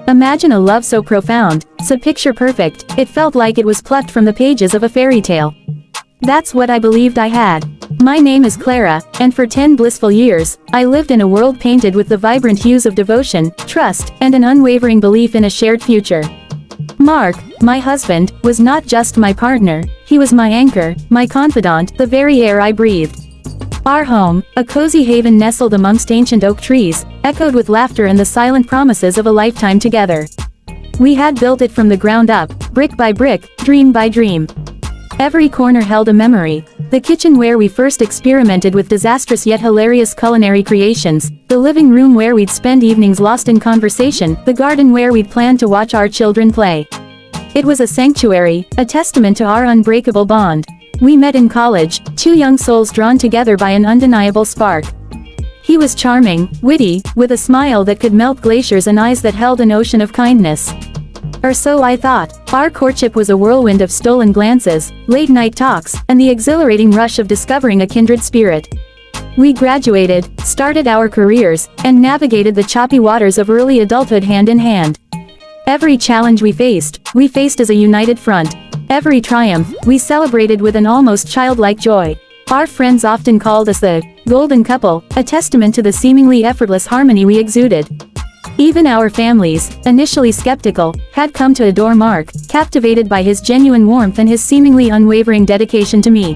Imagine a love so profound, so picture perfect, it felt like it was plucked from the pages of a fairy tale. That's what I believed I had. My name is Clara, and for 10 blissful years, I lived in a world painted with the vibrant hues of devotion, trust, and an unwavering belief in a shared future. Mark, my husband, was not just my partner, he was my anchor, my confidant, the very air I breathed. Our home, a cozy haven nestled amongst ancient oak trees, echoed with laughter and the silent promises of a lifetime together. We had built it from the ground up, brick by brick, dream by dream. Every corner held a memory. The kitchen where we first experimented with disastrous yet hilarious culinary creations, the living room where we'd spend evenings lost in conversation, the garden where we'd planned to watch our children play. It was a sanctuary, a testament to our unbreakable bond. We met in college, two young souls drawn together by an undeniable spark. He was charming, witty, with a smile that could melt glaciers and eyes that held an ocean of kindness. Or so I thought. Our courtship was a whirlwind of stolen glances, late-night talks, and the exhilarating rush of discovering a kindred spirit. We graduated, started our careers, and navigated the choppy waters of early adulthood hand in hand. Every challenge we faced as a united front. Every triumph, we celebrated with an almost childlike joy. Our friends often called us the golden couple, a testament to the seemingly effortless harmony we exuded. Even our families, initially skeptical, had come to adore Mark, captivated by his genuine warmth and his seemingly unwavering dedication to me.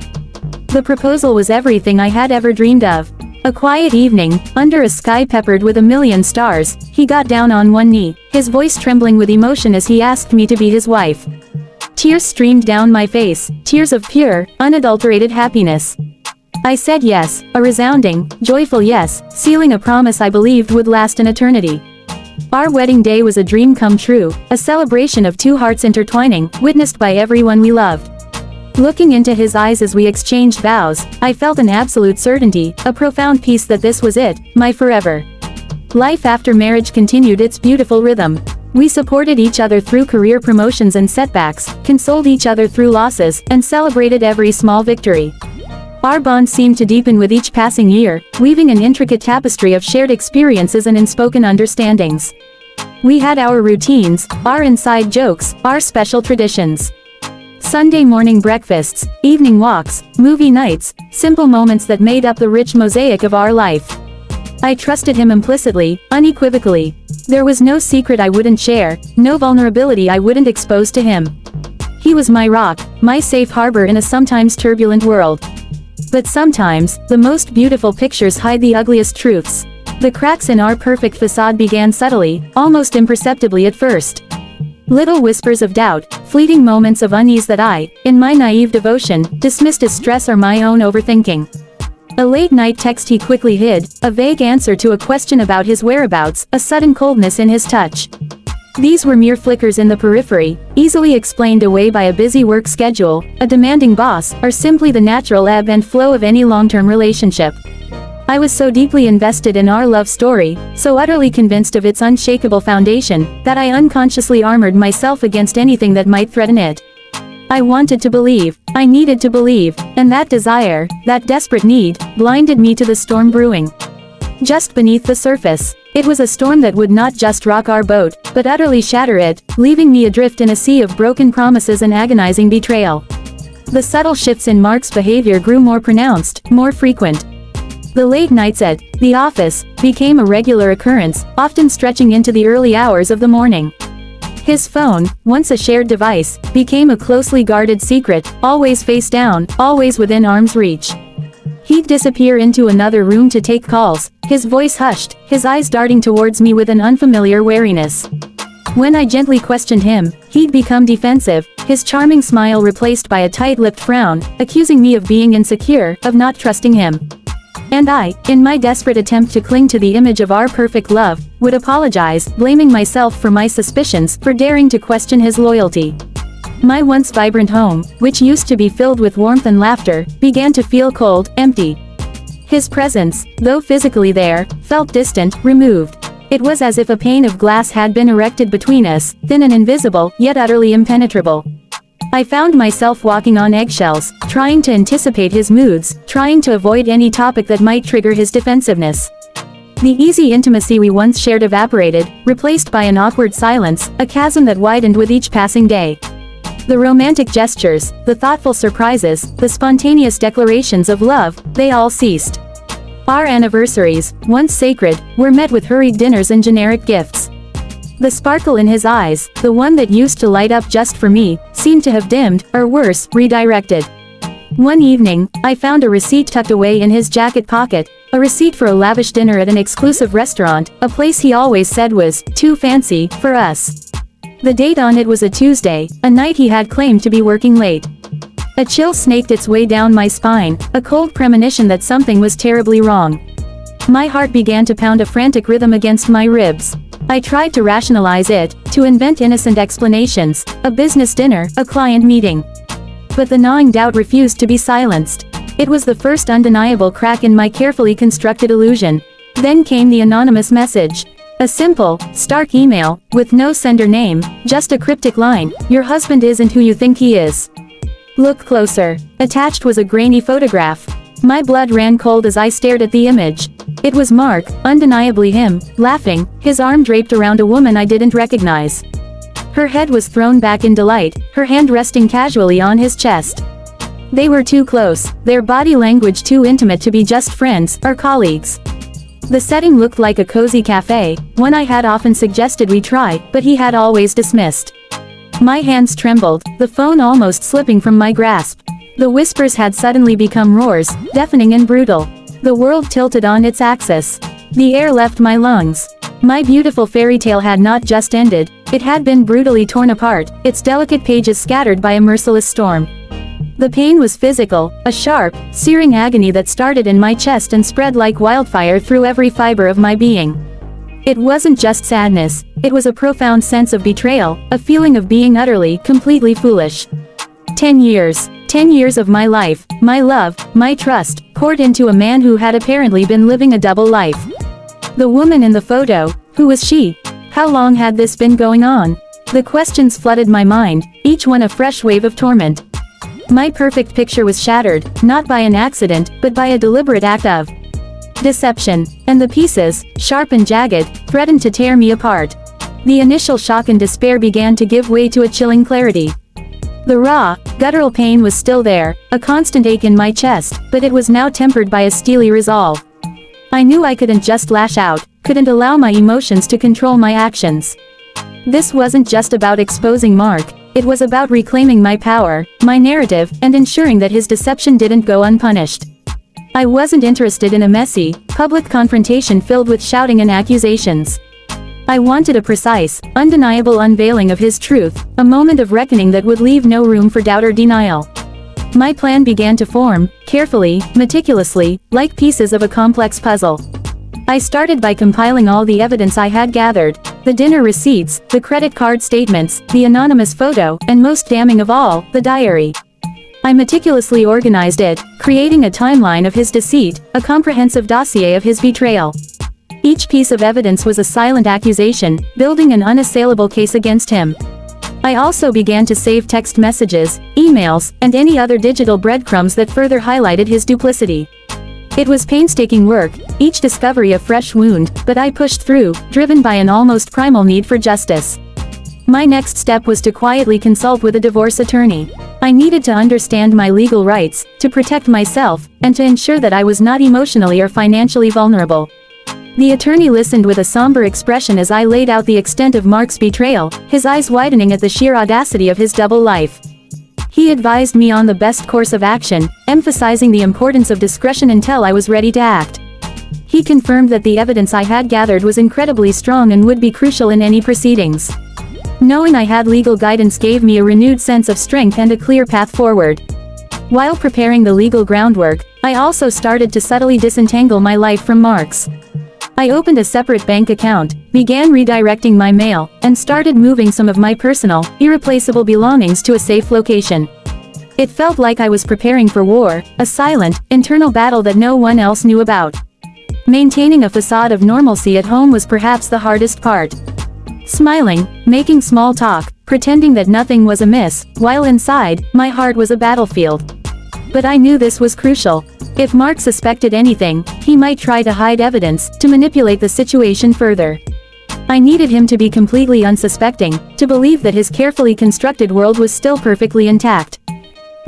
The proposal was everything I had ever dreamed of. A quiet evening, under a sky peppered with a million stars, he got down on one knee, his voice trembling with emotion as he asked me to be his wife. Tears streamed down my face, tears of pure, unadulterated happiness. I said yes, a resounding, joyful yes, sealing a promise I believed would last an eternity. Our wedding day was a dream come true, a celebration of two hearts intertwining, witnessed by everyone we loved. Looking into his eyes as we exchanged vows, I felt an absolute certainty, a profound peace that this was it, my forever. Life after marriage continued its beautiful rhythm. We supported each other through career promotions and setbacks, consoled each other through losses, and celebrated every small victory. Our bond seemed to deepen with each passing year, weaving an intricate tapestry of shared experiences and unspoken understandings. We had our routines, our inside jokes, our special traditions. Sunday morning breakfasts, evening walks, movie nights, simple moments that made up the rich mosaic of our life. I trusted him implicitly, unequivocally. There was no secret I wouldn't share, no vulnerability I wouldn't expose to him. He was my rock, my safe harbor in a sometimes turbulent world. But sometimes, the most beautiful pictures hide the ugliest truths. The cracks in our perfect facade began subtly, almost imperceptibly at first. Little whispers of doubt, fleeting moments of unease that I, in my naive devotion, dismissed as stress or my own overthinking. A late-night text he quickly hid, a vague answer to a question about his whereabouts, a sudden coldness in his touch. These were mere flickers in the periphery, easily explained away by a busy work schedule, a demanding boss, or simply the natural ebb and flow of any long-term relationship. I was so deeply invested in our love story, so utterly convinced of its unshakable foundation, that I unconsciously armored myself against anything that might threaten it. I wanted to believe, I needed to believe, and that desire, that desperate need, blinded me to the storm brewing. Just beneath the surface, it was a storm that would not just rock our boat, but utterly shatter it, leaving me adrift in a sea of broken promises and agonizing betrayal. The subtle shifts in Mark's behavior grew more pronounced, more frequent. The late nights at the office became a regular occurrence, often stretching into the early hours of the morning. His phone, once a shared device, became a closely guarded secret, always face down, always within arm's reach. He'd disappear into another room to take calls, his voice hushed, his eyes darting towards me with an unfamiliar wariness. When I gently questioned him, he'd become defensive, his charming smile replaced by a tight-lipped frown, accusing me of being insecure, of not trusting him. And I, in my desperate attempt to cling to the image of our perfect love, would apologize, blaming myself for my suspicions, for daring to question his loyalty. My once vibrant home, which used to be filled with warmth and laughter, began to feel cold, empty. His presence, though physically there, felt distant, removed. It was as if a pane of glass had been erected between us, thin and invisible, yet utterly impenetrable. I found myself walking on eggshells, trying to anticipate his moods, trying to avoid any topic that might trigger his defensiveness. The easy intimacy we once shared evaporated, replaced by an awkward silence, a chasm that widened with each passing day. The romantic gestures, the thoughtful surprises, the spontaneous declarations of love, they all ceased. Our anniversaries, once sacred, were met with hurried dinners and generic gifts. The sparkle in his eyes, the one that used to light up just for me, seemed to have dimmed, or worse, redirected. One evening, I found a receipt tucked away in his jacket pocket, a receipt for a lavish dinner at an exclusive restaurant, a place he always said was too fancy for us. The date on it was a Tuesday, a night he had claimed to be working late. A chill snaked its way down my spine, a cold premonition that something was terribly wrong. My heart began to pound a frantic rhythm against my ribs. I tried to rationalize it, to invent innocent explanations, a business dinner, a client meeting. But the gnawing doubt refused to be silenced. It was the first undeniable crack in my carefully constructed illusion. Then came the anonymous message. A simple, stark email, with no sender name, just a cryptic line, "Your husband isn't who you think he is. Look closer." Attached was a grainy photograph. My blood ran cold as I stared at the image. It was Mark, undeniably him, laughing, his arm draped around a woman I didn't recognize. Her head was thrown back in delight, her hand resting casually on his chest. They were too close, their body language too intimate to be just friends, or colleagues. The setting looked like a cozy cafe, one I had often suggested we try, but he had always dismissed. My hands trembled, the phone almost slipping from my grasp. The whispers had suddenly become roars, deafening and brutal. The world tilted on its axis. The air left my lungs. My beautiful fairy tale had not just ended, it had been brutally torn apart, its delicate pages scattered by a merciless storm. The pain was physical, a sharp, searing agony that started in my chest and spread like wildfire through every fiber of my being. It wasn't just sadness, it was a profound sense of betrayal, a feeling of being utterly, completely foolish. 10 years of my life, my love, my trust, poured into a man who had apparently been living a double life. The woman in the photo, who was she? How long had this been going on? The questions flooded my mind, each one a fresh wave of torment. My perfect picture was shattered, not by an accident, but by a deliberate act of deception, and the pieces, sharp and jagged, threatened to tear me apart. The initial shock and despair began to give way to a chilling clarity. The raw, guttural pain was still there, a constant ache in my chest, but it was now tempered by a steely resolve. I knew I couldn't just lash out, couldn't allow my emotions to control my actions. This wasn't just about exposing Mark, it was about reclaiming my power, my narrative, and ensuring that his deception didn't go unpunished. I wasn't interested in a messy, public confrontation filled with shouting and accusations. I wanted a precise, undeniable unveiling of his truth, a moment of reckoning that would leave no room for doubt or denial. My plan began to form, carefully, meticulously, like pieces of a complex puzzle. I started by compiling all the evidence I had gathered, the dinner receipts, the credit card statements, the anonymous photo, and most damning of all, the diary. I meticulously organized it, creating a timeline of his deceit, a comprehensive dossier of his betrayal. Each piece of evidence was a silent accusation, building an unassailable case against him. I also began to save text messages, emails, and any other digital breadcrumbs that further highlighted his duplicity. It was painstaking work, each discovery a fresh wound, but I pushed through, driven by an almost primal need for justice. My next step was to quietly consult with a divorce attorney. I needed to understand my legal rights, to protect myself, and to ensure that I was not emotionally or financially vulnerable. The attorney listened with a somber expression as I laid out the extent of Mark's betrayal, his eyes widening at the sheer audacity of his double life. He advised me on the best course of action, emphasizing the importance of discretion until I was ready to act. He confirmed that the evidence I had gathered was incredibly strong and would be crucial in any proceedings. Knowing I had legal guidance gave me a renewed sense of strength and a clear path forward. While preparing the legal groundwork, I also started to subtly disentangle my life from Mark's. I opened a separate bank account, began redirecting my mail, and started moving some of my personal, irreplaceable belongings to a safe location. It felt like I was preparing for war, a silent, internal battle that no one else knew about. Maintaining a facade of normalcy at home was perhaps the hardest part. Smiling, making small talk, pretending that nothing was amiss, while inside, my heart was a battlefield. But I knew this was crucial. If Mark suspected anything, he might try to hide evidence, to manipulate the situation further. I needed him to be completely unsuspecting, to believe that his carefully constructed world was still perfectly intact.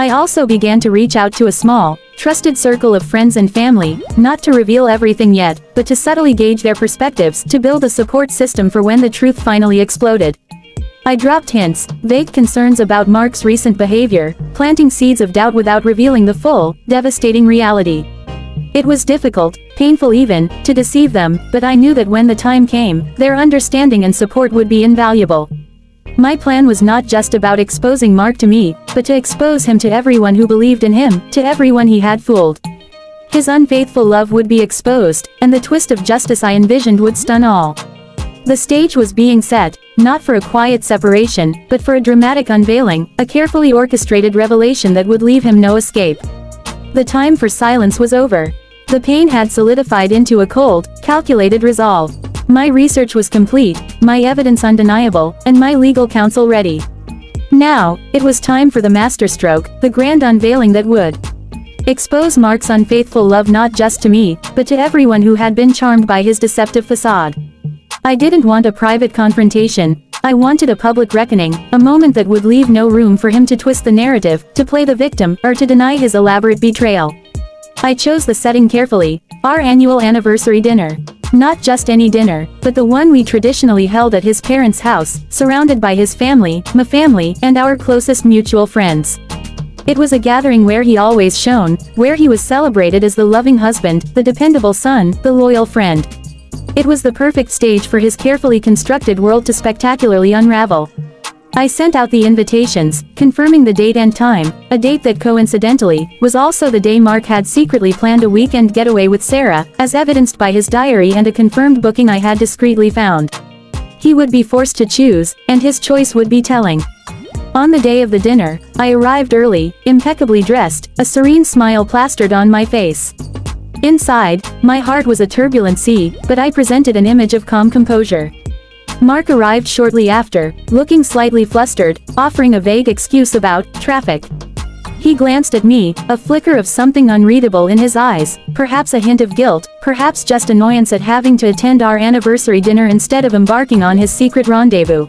I also began to reach out to a small, trusted circle of friends and family, not to reveal everything yet, but to subtly gauge their perspectives, to build a support system for when the truth finally exploded. I dropped hints, vague concerns about Mark's recent behavior, planting seeds of doubt without revealing the full, devastating reality. It was difficult, painful even, to deceive them, but I knew that when the time came, their understanding and support would be invaluable. My plan was not just about exposing Mark to me, but to expose him to everyone who believed in him, to everyone he had fooled. His unfaithful love would be exposed, and the twist of justice I envisioned would stun all. The stage was being set, not for a quiet separation, but for a dramatic unveiling, a carefully orchestrated revelation that would leave him no escape. The time for silence was over. The pain had solidified into a cold, calculated resolve. My research was complete, my evidence undeniable, and my legal counsel ready. Now, it was time for the masterstroke, the grand unveiling that would expose Mark's unfaithful love not just to me, but to everyone who had been charmed by his deceptive facade. I didn't want a private confrontation, I wanted a public reckoning, a moment that would leave no room for him to twist the narrative, to play the victim, or to deny his elaborate betrayal. I chose the setting carefully, our annual anniversary dinner. Not just any dinner, but the one we traditionally held at his parents' house, surrounded by his family, my family, and our closest mutual friends. It was a gathering where he always shone, where he was celebrated as the loving husband, the dependable son, the loyal friend. It was the perfect stage for his carefully constructed world to spectacularly unravel. I sent out the invitations, confirming the date and time, a date that coincidentally, was also the day Mark had secretly planned a weekend getaway with Sarah, as evidenced by his diary and a confirmed booking I had discreetly found. He would be forced to choose, and his choice would be telling. On the day of the dinner, I arrived early, impeccably dressed, a serene smile plastered on my face. Inside, my heart was a turbulent sea, but I presented an image of calm composure. Mark arrived shortly after, looking slightly flustered, offering a vague excuse about traffic. He glanced at me, a flicker of something unreadable in his eyes, perhaps a hint of guilt, perhaps just annoyance at having to attend our anniversary dinner instead of embarking on his secret rendezvous.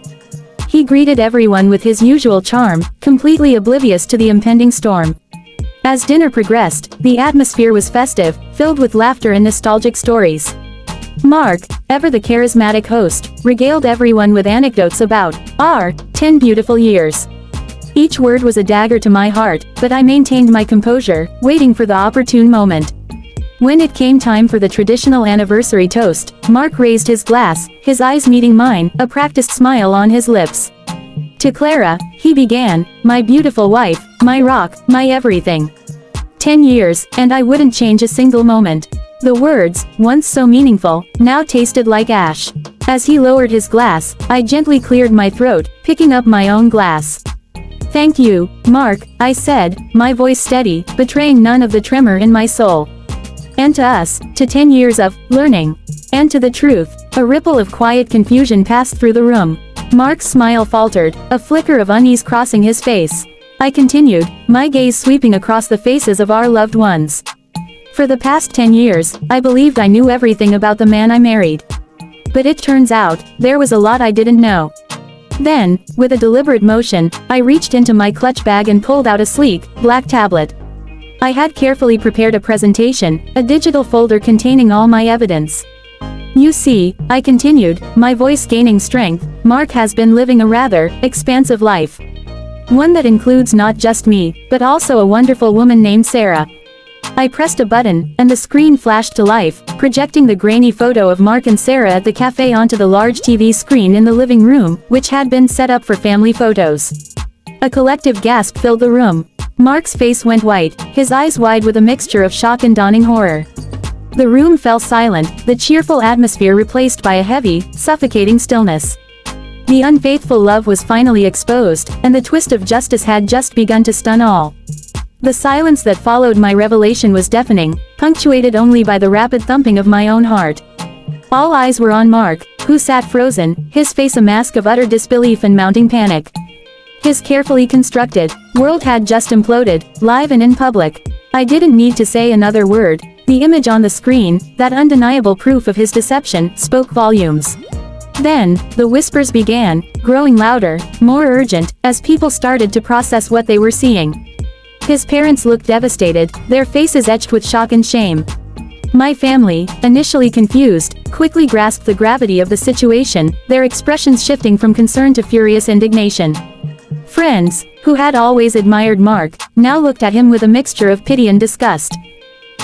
He greeted everyone with his usual charm, completely oblivious to the impending storm. As dinner progressed, the atmosphere was festive, filled with laughter and nostalgic stories. Mark, ever the charismatic host, regaled everyone with anecdotes about our 10 beautiful years. Each word was a dagger to my heart, but I maintained my composure, waiting for the opportune moment. When it came time for the traditional anniversary toast, Mark raised his glass, his eyes meeting mine, a practiced smile on his lips. To Clara, he began, my beautiful wife, my rock, my everything. 10 years, and I wouldn't change a single moment. The words, once so meaningful, now tasted like ash. As he lowered his glass, I gently cleared my throat, picking up my own glass. Thank you, Mark, I said, my voice steady, betraying none of the tremor in my soul. And to us, to 10 years of learning. And to the truth. A ripple of quiet confusion passed through the room. Mark's smile faltered, a flicker of unease crossing his face. I continued, my gaze sweeping across the faces of our loved ones. For the past 10 years, I believed I knew everything about the man I married. But it turns out, there was a lot I didn't know. Then, with a deliberate motion, I reached into my clutch bag and pulled out a sleek, black tablet. I had carefully prepared a presentation, a digital folder containing all my evidence. You see, I continued, my voice gaining strength, Mark has been living a rather expansive life. One that includes not just me, but also a wonderful woman named Sarah. I pressed a button, and the screen flashed to life, projecting the grainy photo of Mark and Sarah at the cafe onto the large TV screen in the living room, which had been set up for family photos. A collective gasp filled the room. Mark's face went white, his eyes wide with a mixture of shock and dawning horror. The room fell silent, the cheerful atmosphere replaced by a heavy, suffocating stillness. The unfaithful love was finally exposed, and the twist of justice had just begun to stun all. The silence that followed my revelation was deafening, punctuated only by the rapid thumping of my own heart. All eyes were on Mark, who sat frozen, his face a mask of utter disbelief and mounting panic. His carefully constructed world had just imploded, live and in public. I didn't need to say another word. The image on the screen, that undeniable proof of his deception, spoke volumes. Then, the whispers began, growing louder, more urgent, as people started to process what they were seeing. His parents looked devastated, their faces etched with shock and shame. My family, initially confused, quickly grasped the gravity of the situation, their expressions shifting from concern to furious indignation. Friends, who had always admired Mark, now looked at him with a mixture of pity and disgust.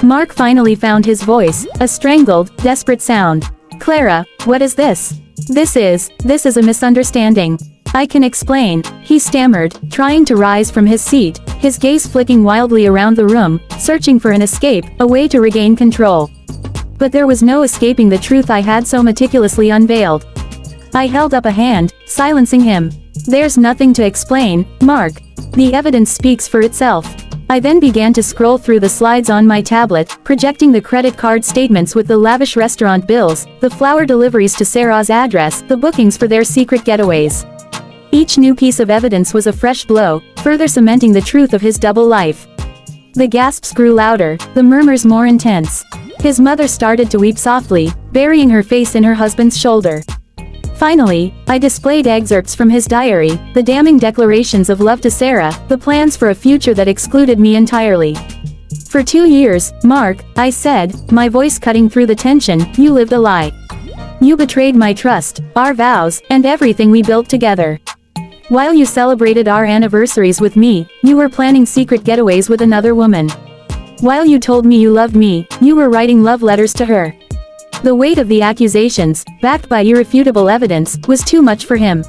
Mark finally found his voice, a strangled, desperate sound. "Clara, what is this? This is a misunderstanding. I can explain," he stammered, trying to rise from his seat, his gaze flicking wildly around the room, searching for an escape, a way to regain control. But there was no escaping the truth I had so meticulously unveiled. I held up a hand, silencing him. "There's nothing to explain, Mark. The evidence speaks for itself." I then began to scroll through the slides on my tablet, projecting the credit card statements with the lavish restaurant bills, the flower deliveries to Sarah's address, the bookings for their secret getaways. Each new piece of evidence was a fresh blow, further cementing the truth of his double life. The gasps grew louder, the murmurs more intense. His mother started to weep softly, burying her face in her husband's shoulder. Finally, I displayed excerpts from his diary, the damning declarations of love to Sarah, the plans for a future that excluded me entirely. "For 2 years, Mark," I said, my voice cutting through the tension, "you lived a lie. You betrayed my trust, our vows, and everything we built together. While you celebrated our anniversaries with me, you were planning secret getaways with another woman. While you told me you loved me, you were writing love letters to her." The weight of the accusations, backed by irrefutable evidence, was too much for him.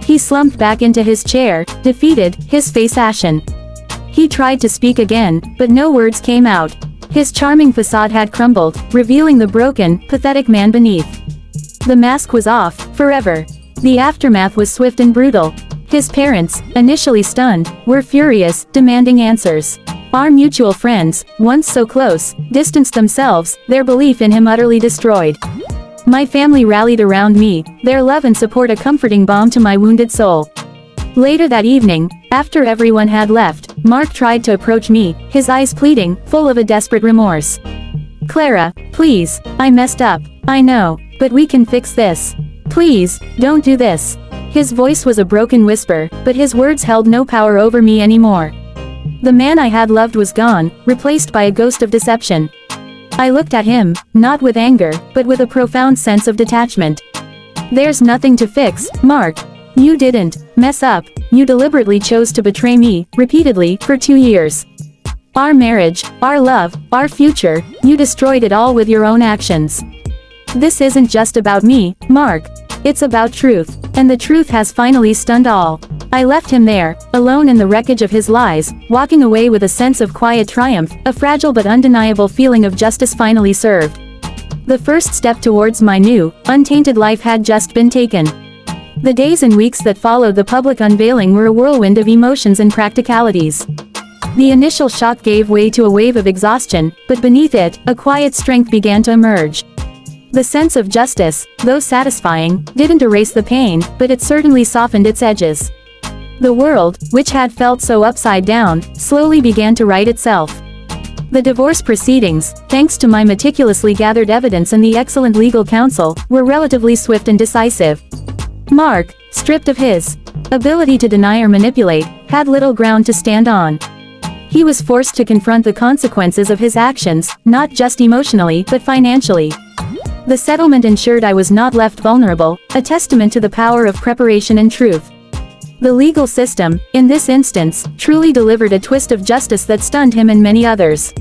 He slumped back into his chair, defeated, his face ashen. He tried to speak again, but no words came out. His charming facade had crumbled, revealing the broken, pathetic man beneath. The mask was off, forever. The aftermath was swift and brutal. His parents, initially stunned, were furious, demanding answers. Our mutual friends, once so close, distanced themselves, their belief in him utterly destroyed. My family rallied around me, their love and support a comforting balm to my wounded soul. Later that evening, after everyone had left, Mark tried to approach me, his eyes pleading, full of a desperate remorse. "Clara, please, I messed up, I know, but we can fix this. Please, don't do this." His voice was a broken whisper, but his words held no power over me anymore. The man I had loved was gone, replaced by a ghost of deception. I looked at him, not with anger, but with a profound sense of detachment. "There's nothing to fix, Mark. You didn't mess up, you deliberately chose to betray me, repeatedly, for 2 years. Our marriage, our love, our future, you destroyed it all with your own actions. This isn't just about me, Mark. It's about truth, and the truth has finally stunned all." I left him there, alone in the wreckage of his lies, walking away with a sense of quiet triumph, a fragile but undeniable feeling of justice finally served. The first step towards my new, untainted life had just been taken. The days and weeks that followed the public unveiling were a whirlwind of emotions and practicalities. The initial shock gave way to a wave of exhaustion, but beneath it, a quiet strength began to emerge. The sense of justice, though satisfying, didn't erase the pain, but it certainly softened its edges. The world, which had felt so upside down, slowly began to right itself. The divorce proceedings, thanks to my meticulously gathered evidence and the excellent legal counsel, were relatively swift and decisive. Mark, stripped of his ability to deny or manipulate, had little ground to stand on. He was forced to confront the consequences of his actions, not just emotionally, but financially. The settlement ensured I was not left vulnerable, a testament to the power of preparation and truth. The legal system, in this instance, truly delivered a twist of justice that stunned him and many others.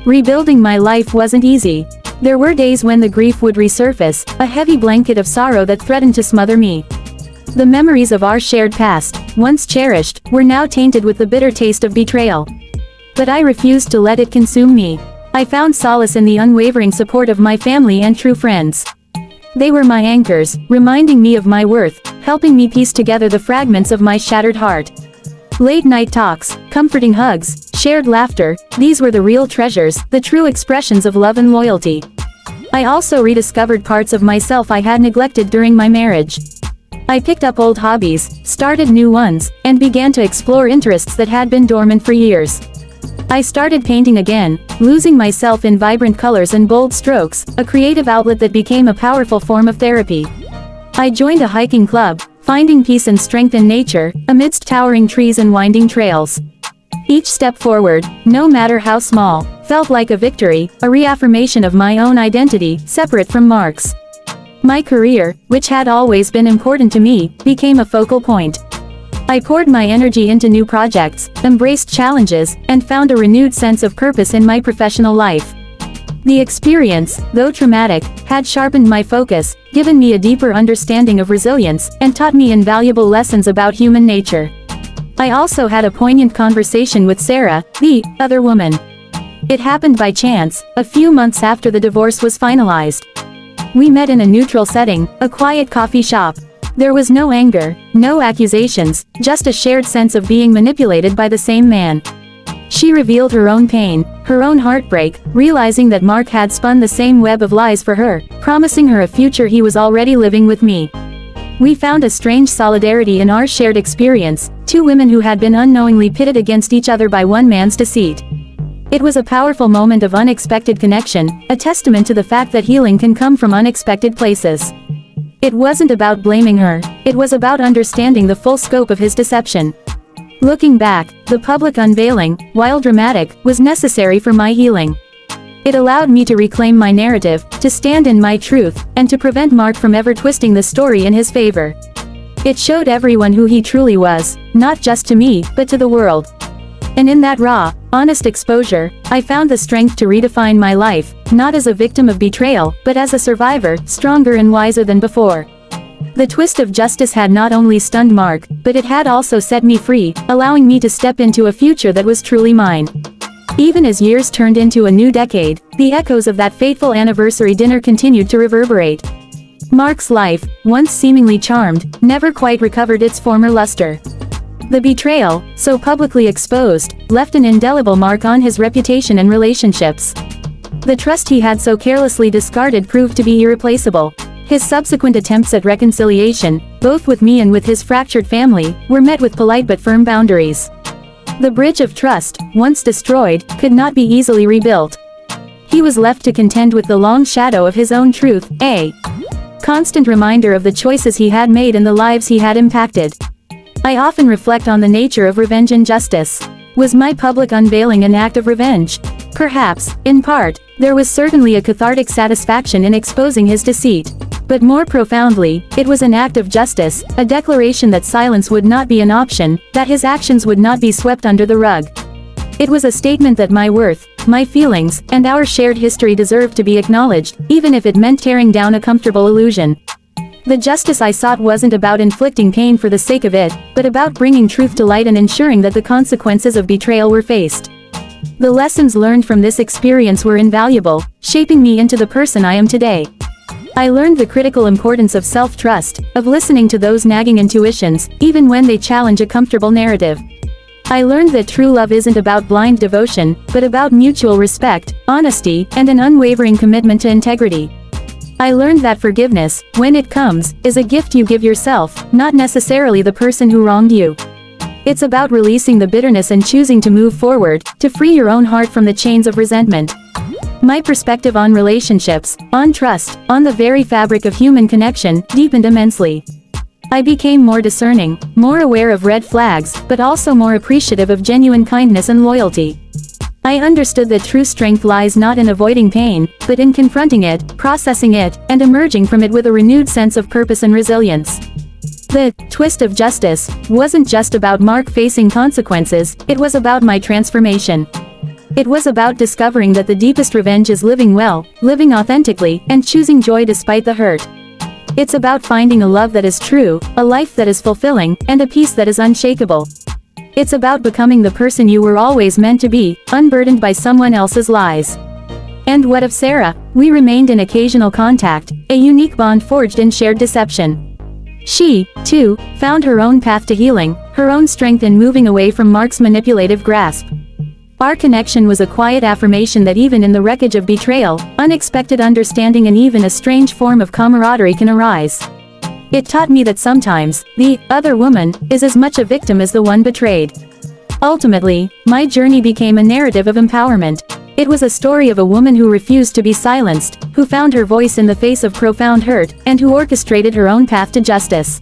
Rebuilding my life wasn't easy. There were days when the grief would resurface, a heavy blanket of sorrow that threatened to smother me. The memories of our shared past, once cherished, were now tainted with the bitter taste of betrayal. But I refused to let it consume me. I found solace in the unwavering support of my family and true friends. They were my anchors, reminding me of my worth, helping me piece together the fragments of my shattered heart. Late-night talks, comforting hugs, shared laughter, these were the real treasures, the true expressions of love and loyalty. I also rediscovered parts of myself I had neglected during my marriage. I picked up old hobbies, started new ones, and began to explore interests that had been dormant for years. I started painting again, losing myself in vibrant colors and bold strokes, a creative outlet that became a powerful form of therapy. I joined a hiking club, finding peace and strength in nature, amidst towering trees and winding trails. Each step forward, no matter how small, felt like a victory, a reaffirmation of my own identity, separate from Mark's. My career, which had always been important to me, became a focal point. I poured my energy into new projects, embraced challenges, and found a renewed sense of purpose in my professional life. The experience, though traumatic, had sharpened my focus, given me a deeper understanding of resilience, and taught me invaluable lessons about human nature. I also had a poignant conversation with Sarah, the other woman. It happened by chance, a few months after the divorce was finalized. We met in a neutral setting, a quiet coffee shop. There was no anger, no accusations, just a shared sense of being manipulated by the same man. She revealed her own pain, her own heartbreak, realizing that Mark had spun the same web of lies for her, promising her a future he was already living with me. We found a strange solidarity in our shared experience, two women who had been unknowingly pitted against each other by one man's deceit. It was a powerful moment of unexpected connection, a testament to the fact that healing can come from unexpected places. It wasn't about blaming her, it was about understanding the full scope of his deception. Looking back, the public unveiling, while dramatic, was necessary for my healing. It allowed me to reclaim my narrative, to stand in my truth, and to prevent Mark from ever twisting the story in his favor. It showed everyone who he truly was, not just to me, but to the world. And in that raw, honest exposure, I found the strength to redefine my life, not as a victim of betrayal, but as a survivor, stronger and wiser than before. The twist of justice had not only stunned Mark, but it had also set me free, allowing me to step into a future that was truly mine. Even as years turned into a new decade, the echoes of that fateful anniversary dinner continued to reverberate. Mark's life, once seemingly charmed, never quite recovered its former luster. The betrayal, so publicly exposed, left an indelible mark on his reputation and relationships. The trust he had so carelessly discarded proved to be irreplaceable. His subsequent attempts at reconciliation, both with me and with his fractured family, were met with polite but firm boundaries. The bridge of trust, once destroyed, could not be easily rebuilt. He was left to contend with the long shadow of his own truth, a constant reminder of the choices he had made and the lives he had impacted. I often reflect on the nature of revenge and justice. Was my public unveiling an act of revenge? Perhaps, in part, there was certainly a cathartic satisfaction in exposing his deceit. But more profoundly, it was an act of justice, a declaration that silence would not be an option, that his actions would not be swept under the rug. It was a statement that my worth, my feelings, and our shared history deserved to be acknowledged, even if it meant tearing down a comfortable illusion. The justice I sought wasn't about inflicting pain for the sake of it, but about bringing truth to light and ensuring that the consequences of betrayal were faced. The lessons learned from this experience were invaluable, shaping me into the person I am today. I learned the critical importance of self-trust, of listening to those nagging intuitions, even when they challenge a comfortable narrative. I learned that true love isn't about blind devotion, but about mutual respect, honesty, and an unwavering commitment to integrity. I learned that forgiveness, when it comes, is a gift you give yourself, not necessarily the person who wronged you. It's about releasing the bitterness and choosing to move forward, to free your own heart from the chains of resentment. My perspective on relationships, on trust, on the very fabric of human connection, deepened immensely. I became more discerning, more aware of red flags, but also more appreciative of genuine kindness and loyalty. I understood that true strength lies not in avoiding pain, but in confronting it, processing it, and emerging from it with a renewed sense of purpose and resilience. The twist of justice wasn't just about Mark facing consequences, it was about my transformation. It was about discovering that the deepest revenge is living well, living authentically, and choosing joy despite the hurt. It's about finding a love that is true, a life that is fulfilling, and a peace that is unshakable. It's about becoming the person you were always meant to be, unburdened by someone else's lies. And what of Sarah? We remained in occasional contact, a unique bond forged in shared deception. She, too, found her own path to healing, her own strength in moving away from Mark's manipulative grasp. Our connection was a quiet affirmation that even in the wreckage of betrayal, unexpected understanding and even a strange form of camaraderie can arise. It taught me that sometimes, the other woman is as much a victim as the one betrayed. Ultimately, my journey became a narrative of empowerment. It was a story of a woman who refused to be silenced, who found her voice in the face of profound hurt, and who orchestrated her own path to justice.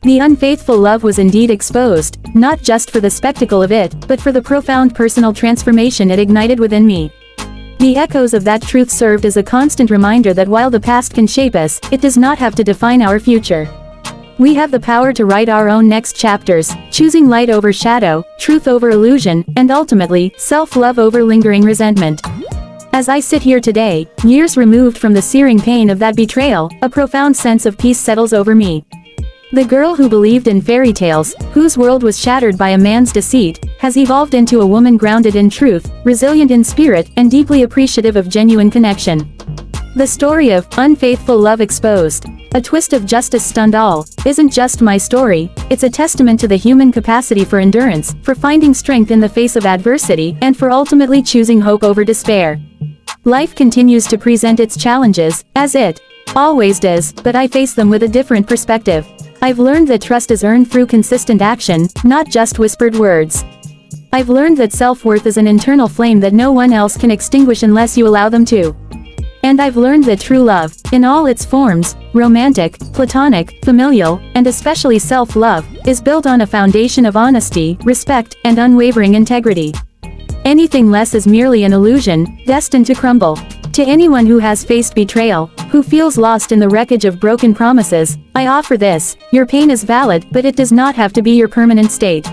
The unfaithful love was indeed exposed, not just for the spectacle of it, but for the profound personal transformation it ignited within me. The echoes of that truth served as a constant reminder that while the past can shape us, it does not have to define our future. We have the power to write our own next chapters, choosing light over shadow, truth over illusion, and ultimately, self-love over lingering resentment. As I sit here today, years removed from the searing pain of that betrayal, a profound sense of peace settles over me. The girl who believed in fairy tales, whose world was shattered by a man's deceit, has evolved into a woman grounded in truth, resilient in spirit, and deeply appreciative of genuine connection. The story of unfaithful love exposed, a twist of justice stunned all, isn't just my story, it's a testament to the human capacity for endurance, for finding strength in the face of adversity, and for ultimately choosing hope over despair. Life continues to present its challenges, as it always does, but I face them with a different perspective. I've learned that trust is earned through consistent action, not just whispered words. I've learned that self-worth is an internal flame that no one else can extinguish unless you allow them to. And I've learned that true love, in all its forms, romantic, platonic, familial, and especially self-love, is built on a foundation of honesty, respect, and unwavering integrity. Anything less is merely an illusion, destined to crumble. To anyone who has faced betrayal, who feels lost in the wreckage of broken promises, I offer this: your pain is valid, but it does not have to be your permanent state.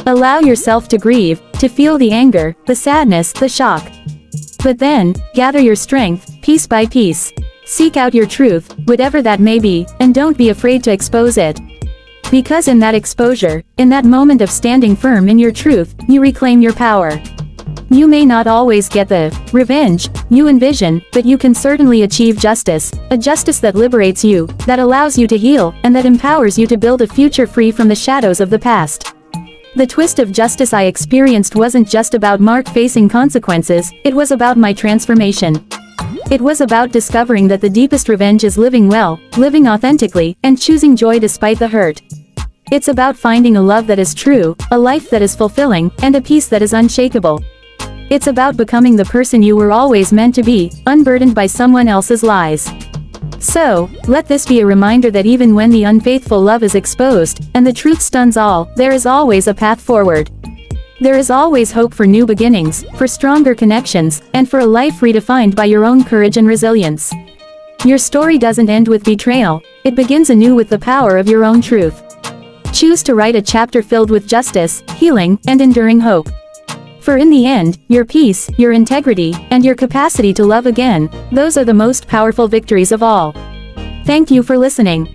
Allow yourself to grieve, to feel the anger, the sadness, the shock. But then, gather your strength, piece by piece. Seek out your truth, whatever that may be, and don't be afraid to expose it. Because in that exposure, in that moment of standing firm in your truth, you reclaim your power. You may not always get the revenge you envision, but you can certainly achieve justice, a justice that liberates you, that allows you to heal, and that empowers you to build a future free from the shadows of the past. The twist of justice I experienced wasn't just about Mark facing consequences, it was about my transformation. It was about discovering that the deepest revenge is living well, living authentically, and choosing joy despite the hurt. It's about finding a love that is true, a life that is fulfilling, and a peace that is unshakable. It's about becoming the person you were always meant to be, unburdened by someone else's lies. So, let this be a reminder that even when the unfaithful love is exposed, and the truth stuns all, there is always a path forward. There is always hope for new beginnings, for stronger connections, and for a life redefined by your own courage and resilience. Your story doesn't end with betrayal, it begins anew with the power of your own truth. Choose to write a chapter filled with justice, healing, and enduring hope. For in the end, your peace, your integrity, and your capacity to love again, those are the most powerful victories of all. Thank you for listening.